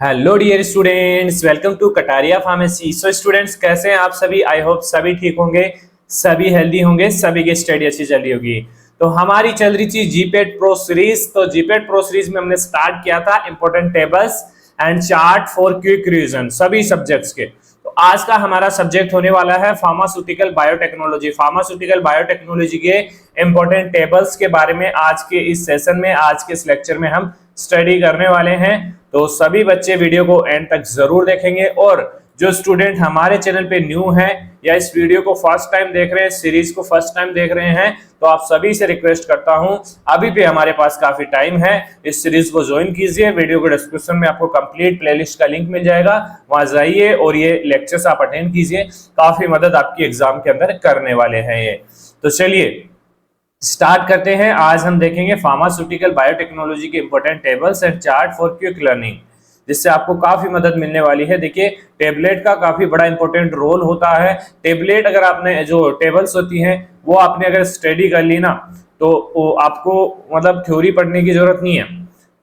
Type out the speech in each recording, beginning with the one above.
Hello dear students, welcome to Kataria pharmacy. So students, कैसे हैं आप सभी? आई होप सभी ठीक होंगे, सभी हेल्दी होंगे, सभी की स्टडी अच्छी चल रही होगी। तो हमारी चल रही थी जीपेट प्रो सीरीज। तो जीपेट प्रो सीरीज में हमने स्टार्ट किया था important tables and chart for quick revision सभी सब्जेक्ट्स के। तो आज का हमारा सब्जेक्ट होने वाला है फार्मास्यूटिकल बायोटेक्नोलॉजी। फार्मास्यूटिकल बायोटेक्नोलॉजी के इंपॉर्टेंट टेबल्स के बारे में आज के इस सेशन में, आज के इस लेक्चर में हम स्टडी करने वाले हैं। तो सभी बच्चे वीडियो को एंड तक जरूर देखेंगे। और जो स्टूडेंट हमारे चैनल पे न्यू हैं या इस वीडियो को फर्स्ट टाइम देख रहे हैं, सीरीज को फर्स्ट टाइम देख रहे हैं, तो आप सभी से रिक्वेस्ट करता हूं, अभी भी हमारे पास काफी टाइम है, इस सीरीज को ज्वाइन कीजिए। वीडियो के डिस्क्रिप्शन में आपको कंप्लीट प्लेलिस्ट का लिंक मिल जाएगा, वहां जाइए और ये लेक्चर्स आप अटेंड कीजिए। काफी मदद आपकी एग्जाम के अंदर करने वाले हैं ये। तो चलिए स्टार्ट करते हैं। आज हम देखेंगे फार्मास्यूटिकल बायोटेक्नोलॉजी के important tables and chart for quick learning, जिससे आपको काफी मदद मिलने वाली है। देखिए, टेबलेट का काफी बड़ा इंपॉर्टेंट रोल होता है। टेबलेट अगर आपने, जो टेबल्स होती हैं वो आपने अगर स्टडी कर ली ना, तो आपको मतलब थ्योरी पढ़ने की जरूरत नहीं है।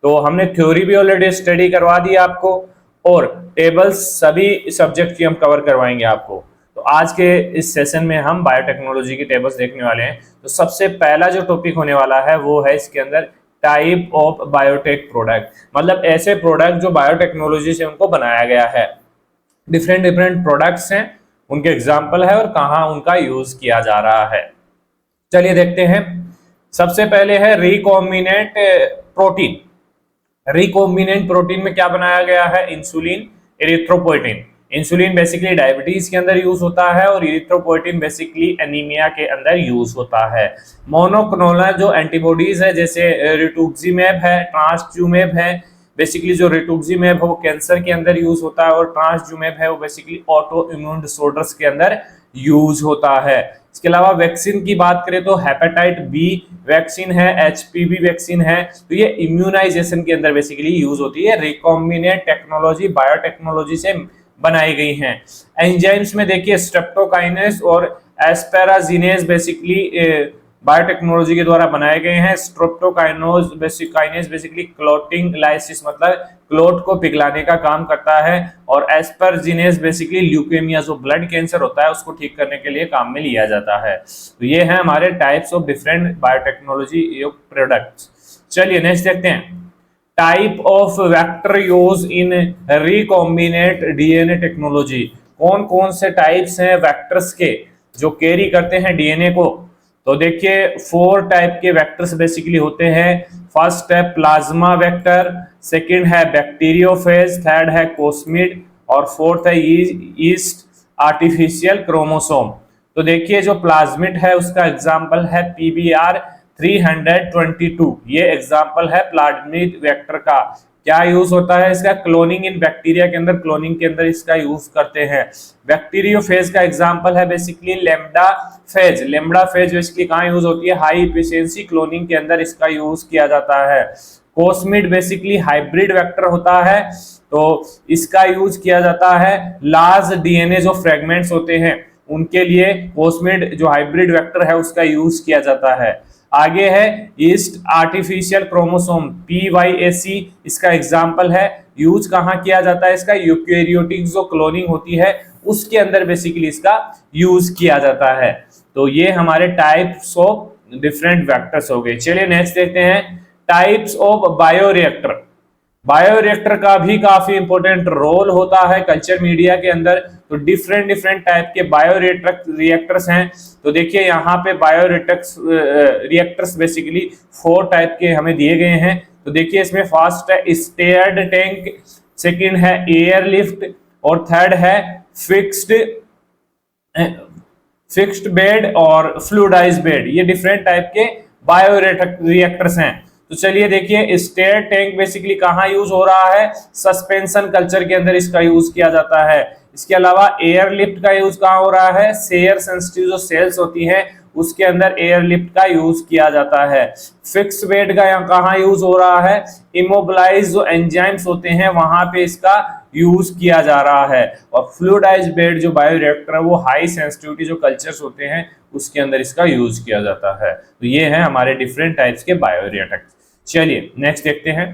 तो हमने थ्योरी भी ऑलरेडी स्टडी करवा दी आपको, और टेबल्स सभी सब्जेक्ट की हम कवर करवाएंगे आपको। तो आज के इस सेशन में हम बायोटेक्नोलॉजी की टेबल्स देखने वाले हैं। तो सबसे पहला जो टॉपिक होने वाला है वो है इसके अंदर टाइप ऑफ बायोटेक प्रोडक्ट, मतलब ऐसे प्रोडक्ट जो बायोटेक्नोलॉजी से उनको बनाया गया है। डिफरेंट डिफरेंट प्रोडक्ट्स हैं, उनके एग्जाम्पल है और कहाँ उनका यूज किया जा रहा है। चलिए देखते हैं। सबसे पहले है रिकॉम्बिनेंट प्रोटीन। रिकॉम्बिनेंट प्रोटीन में क्या बनाया गया है? Insulin, erythropoietin. Insulin basically diabetes के अंदर यूज होता है और इरिथ्रोपोइटिन बेसिकली एनीमिया के अंदर यूज होता है। मोनोक्लोनल जो एंटीबॉडीज है, जैसे रिटुक्सिमैब है, ट्रांसट्यूमैब है, बेसिकली जो रिटुक्सिमैब है वो कैंसर के अंदर यूज होता है, और ट्रांसट्यूमैब है वो बेसिकली ऑटो इम्यून डिसऑर्डर्स के अंदर यूज होता है। इसके अलावा वैक्सीन की बात करें तो हेपेटाइट बी वैक्सीन है, एचपीवी वैक्सीन है, तो ये इम्यूनाइजेशन के अंदर बेसिकली यूज होती है। रिकॉम्बिनेंट टेक्नोलॉजी बायोटेक्नोलॉजी से बनाई गई हैं। एंजाइम्स में देखिए स्ट्रेप्टोकाइनेस और एस्पेराजिनेस बेसिकली बायोटेक्नोलॉजी के द्वारा बनाए गए हैं। स्ट्रेप्टोकाइनेस बेसिकली क्लोटिंग लाइसिस, मतलब क्लोट को पिघलाने का काम करता है, और एस्पेराजिनेस बेसिकली ल्यूकेमिया, जो ब्लड कैंसर होता है उसको ठीक करने के लिए काम में लिया जाता है। तो ये है हमारे types of different biotechnology products. चलिए नेक्स्ट देखते हैं। Type of vector use in recombinant DNA technology. कौन कौन से टाइप्स हैं वेक्टर्स के जो कैरी करते हैं डीएनए को? तो देखिए 4 टाइप के वेक्टर्स बेसिकली होते हैं। फर्स्ट है प्लाज्मा वेक्टर, सेकंड है बैक्टीरियोफेज, थर्ड है कोस्मिड, और फोर्थ है ईस्ट आर्टिफिशियल क्रोमोसोम। तो देखिए जो प्लाज्मिड है उसका एग्जांपल है PBR 322, ये एग्जांपल है प्लाज्मिड वेक्टर का। क्या यूज होता है इसका? क्लोनिंग इन बैक्टीरिया के अंदर, क्लोनिंग के अंदर इसका यूज करते हैं। बैक्टीरियोफेज का एग्जांपल है basically lambda phase. Lambda phase basically कहाँ यूज होती है? हाई एफिशिएंसी क्लोनिंग के अंदर इसका यूज किया जाता है। कोस्मिड बेसिकली हाइब्रिड वेक्टर होता है, तो इसका यूज किया जाता है लार्ज डीएनए जो फ्रेगमेंट्स होते हैं उनके लिए। कोस्मिड जो हाइब्रिड वेक्टर है उसका यूज किया जाता है। आगे है ईस्ट आर्टिफिशियल क्रोमोसोम PYAC, इसका एग्जांपल है। यूज कहां किया जाता है इसका? यूकैरियोटिक जो क्लोनिंग होती है उसके अंदर बेसिकली इसका यूज किया जाता है। तो ये हमारे टाइप्स ऑफ डिफरेंट वेक्टर्स हो गए। चलिए नेक्स्ट देखते हैं टाइप्स ऑफ बायोरिएक्टर। बायोरिएक्टर का भी काफी इंपॉर्टेंट रोल होता है कल्चर मीडिया के अंदर। तो डिफरेंट डिफरेंट टाइप के बायोरिएक्टर्स हैं। तो देखिए यहाँ पे रिएक्टर्स बेसिकली 4 टाइप के हमें दिए गए हैं। तो देखिए इसमें फर्स्ट है स्टेयर्ड टैंक, सेकंड है एयरलिफ्ट, और थर्ड है फिक्स्ड बेड और फ्लूइडाइज्ड बेड। ये डिफरेंट टाइप के बायोरिएक्टर्स हैं। तो चलिए देखिए स्टेयर टैंक बेसिकली कहाँ यूज हो रहा है? सस्पेंशन कल्चर के अंदर इसका यूज किया जाता है। इसके अलावा एयरलिफ्ट का यूज कहाँ हो रहा है? शेयर सेंसिटिव जो सेल्स होती हैं उसके अंदर एयरलिफ्ट का यूज किया जाता है। फिक्स बेड का यहाँ कहाँ यूज हो रहा है? इमोबिलाइज जो एंजाइम्स होते हैं वहां पे इसका यूज किया जा रहा है। और फ्लूइडाइज्ड बेड जो बायोरिएक्टर है वो हाई सेंसिटिविटी जो कल्चर्स होते हैं उसके अंदर इसका यूज किया जाता है। तो ये है हमारे डिफरेंट टाइप्स के बायोरिएक्टर। चलिए नेक्स्ट देखते हैं।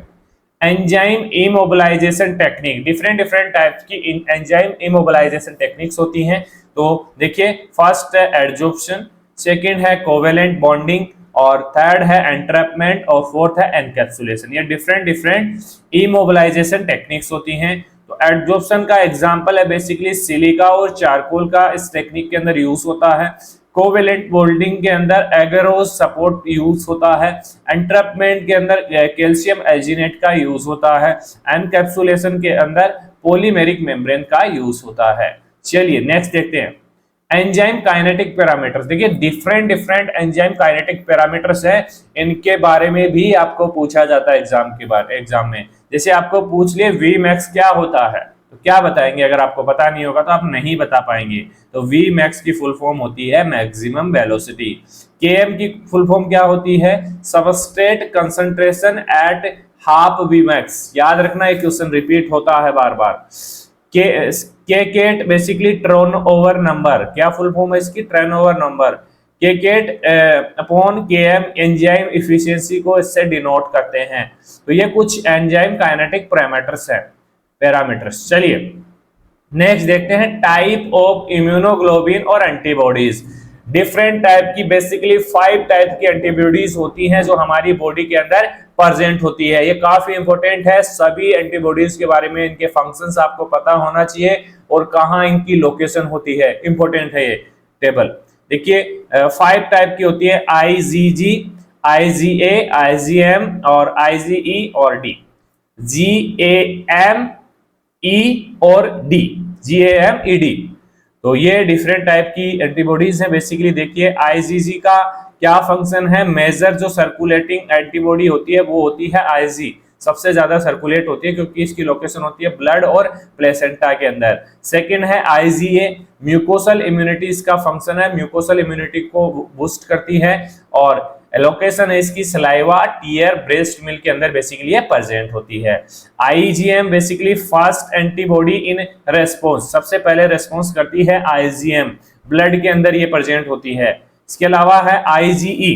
Enzyme immobilisation technique, different different types की एंजाइम इमोबिलाइजेशन टेक्निक्स होती हैं। तो देखिए, फर्स्ट है एडजॉर्प्शन, सेकंड है कोवेलेंट बॉन्डिंग, और थर्ड है एंट्रैपमेंट, और फोर्थ है एनकैप्सुलेशन। ये डिफरेंट डिफरेंट इमोबिलाइजेशन टेक्निक्स होती हैं। तो एडजॉर्प्शन का एग्जांपल है बेसिकली सिलिका और चारकोल का इस टेक्निक के अंदर यूज होता है। कोवेलेंट बॉन्डिंग के अंदर एगरोस सपोर्ट यूज होता है। एंट्रैपमेंट के अंदर कैल्शियम एल्जिनेट का यूज होता है। एनकैप्सुलेशन के अंदर पॉलीमेरिक मेम्ब्रेन का यूज होता है। चलिए नेक्स्ट देखते हैं, एंजाइम काइनेटिक पैरामीटर्स। देखिए different different enzyme kinetic parameters है, इनके बारे में भी आपको पूछा जाता है एग्जाम में। जैसे आपको पूछ लिए वी मैक्स क्या होता है, तो क्या बताएंगे? अगर आपको पता नहीं होगा तो आप नहीं बता पाएंगे। तो वी मैक्स की फुल फॉर्म होती है मैक्सिमम वेलोसिटी। केएम की फुल फॉर्म क्या होती है? Substrate concentration at half V max. याद रखना, एक क्वेश्चन रिपीट होता है बार बार। K cat basically turn over number, क्या फुल फॉर्म है इसकी? Turn over number. K cat upon K M enzyme efficiency को इससे डिनोट करते हैं। तो ये कुछ एंजाइम काइनेटिक पैरामीटर्स। चलिए नेक्स्ट देखते हैं, टाइप ऑफ इम्यूनोग्लोबिन और एंटीबॉडीज। डिफरेंट टाइप की, बेसिकली 5 टाइप की एंटीबॉडीज होती हैं जो हमारी बॉडी के अंदर प्रेजेंट होती है। ये काफी इंपॉर्टेंट है, सभी एंटीबॉडीज के बारे में, इनके फंक्शंस आपको पता होना चाहिए और कहाँ इनकी लोकेशन होती है। इंपॉर्टेंट है ये टेबल। देखिए 5 टाइप की होती है, IgG, IgA, IgM और IgE और D। GAM, E और D, GAM, ED। तो ये डिफरेंट टाइप की एंटीबॉडीज है। बेसिकली देखिए IgG का क्या फंक्शन है? मेजर जो सर्कुलेटिंग एंटीबॉडी होती है वो होती है Ig, सबसे ज्यादा सर्कुलेट होती है क्योंकि इसकी लोकेशन होती है ब्लड और प्लेसेंटा के अंदर। सेकंड है IgA, म्यूकोसल इम्यूनिटी इसका फंक्शन है, म्यूकोसल इम्यूनिटी को बूस्ट करती है। और लोकेशन है इसकी सलाइवा, टीयर, ब्रेस्ट मिल्क के अंदर बेसिकली ये प्रेजेंट होती है। IgM basically fast antibody in response, सबसे पहले रेस्पॉन्स करती है IgM, ब्लड के अंदर ये प्रेजेंट होती है। इसके अलावा है IgE।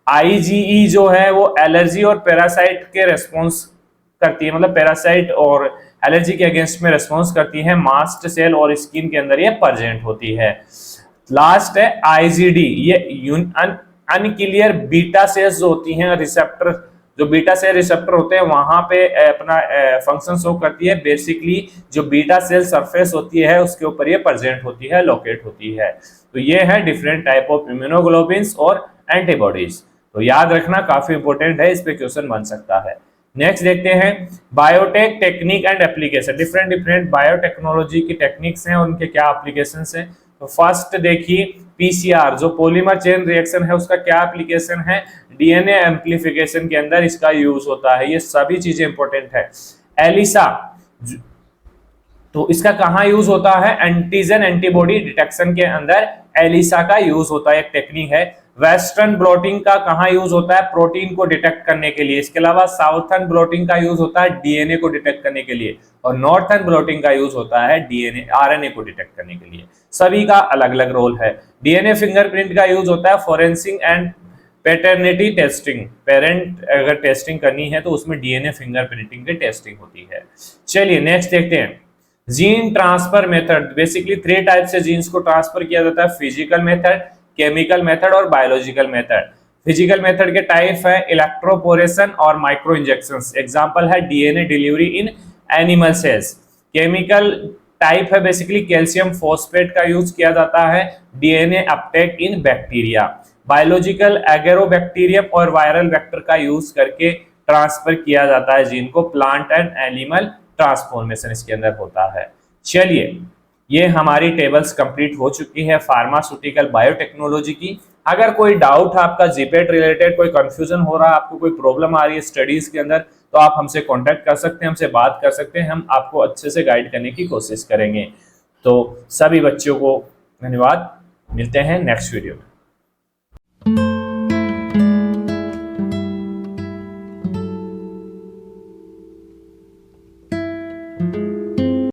IgE जो है वो एलर्जी और पैरासाइट के रेस्पॉन्स करती है, मतलब पैरासाइट और एलर्जी के अगेंस्ट में रेस्पॉन्स करती है, मास्ट सेल और स्किन के अंदर ये प्रेजेंट होती है। लास्ट है IgD, ये अनक्लियर बीटा सेल्स जो होती हैं, रिसेप्टर, जो बीटा सेल रिसेप्टर होते हैं वहां पे अपना फंक्शन शो करती है। बेसिकली जो बीटा सेल सरफेस होती है उसके ऊपर ये प्रेजेंट होती है, लोकेट होती है। तो ये है डिफरेंट टाइप ऑफ इम्यूनोग्लोबिन्स और एंटीबॉडीज। तो याद रखना, काफी इंपॉर्टेंट है, इस पे क्वेश्चन बन सकता है। नेक्स्ट देखते हैं, biotech technique and application. Different different biotechnology की टेक्निक्स हैं, उनके क्या एप्लीकेशंस हैं। तो फर्स्ट देखिए PCR, जो पॉलीमर चेन रिएक्शन है उसका क्या एप्लीकेशन है? DNA एम्प्लीफिकेशन के अंदर इसका यूज होता है। ये सभी चीजें इंपॉर्टेंट है। एलिसा, तो इसका कहाँ यूज होता है? एंटीजन एंटीबॉडी डिटेक्शन के अंदर एलिसा का यूज होता है, एक टेक्निक है। वेस्टर्न ब्लॉटिंग का कहाँ यूज होता है? प्रोटीन को डिटेक्ट करने के लिए। इसके अलावा साउथर्न ब्लॉटिंग का यूज होता है DNA को डिटेक्ट करने के लिए, और नॉर्थर्न ब्लॉटिंग का यूज होता है RNA को डिटेक्ट करने के लिए। सभी का अलग अलग रोल है। DNA फिंगरप्रिंट का यूज होता है forensic and paternity testing, parent अगर टेस्टिंग करनी है तो उसमें DNA फिंगरप्रिंटिंग की टेस्टिंग होती है। चलिए नेक्स्ट देखते हैं, gene transfer method. Basically 3 type से जीन्स को ट्रांसफर किया जाता है, फिजिकल मेथड, केमिकल मेथड और बायोलॉजिकल मेथड। फिजिकल मेथड के टाइप है इलेक्ट्रोपोरेशन और माइक्रो इंजेक्शंस। एग्जांपल है DNA delivery in animal cells. Chemical type है बेसिकली कैल्शियम फॉस्फेट का यूज किया जाता है, DNA uptake in bacteria. Biological agrobacterium और वायरल वेक्टर का यूज करके ट्रांसफर किया जाता है जीन को, प्लांट एंड एनिमल ट्रांसफॉर्मेशन इसके अंदर होता है। चलिए ये हमारी टेबल्स कंप्लीट हो चुकी है फार्मास्यूटिकल बायोटेक्नोलॉजी की। अगर कोई डाउट है आपका जीपेट रिलेटेड, कोई कंफ्यूजन हो रहा है, आपको कोई प्रॉब्लम आ रही है स्टडीज के अंदर, तो आप हमसे कांटेक्ट कर सकते हैं, हमसे बात कर सकते हैं, हम आपको अच्छे से गाइड करने की कोशिश करेंगे। तो सभी बच्चों को धन्यवाद, मिलते हैं नेक्स्ट वीडियो में।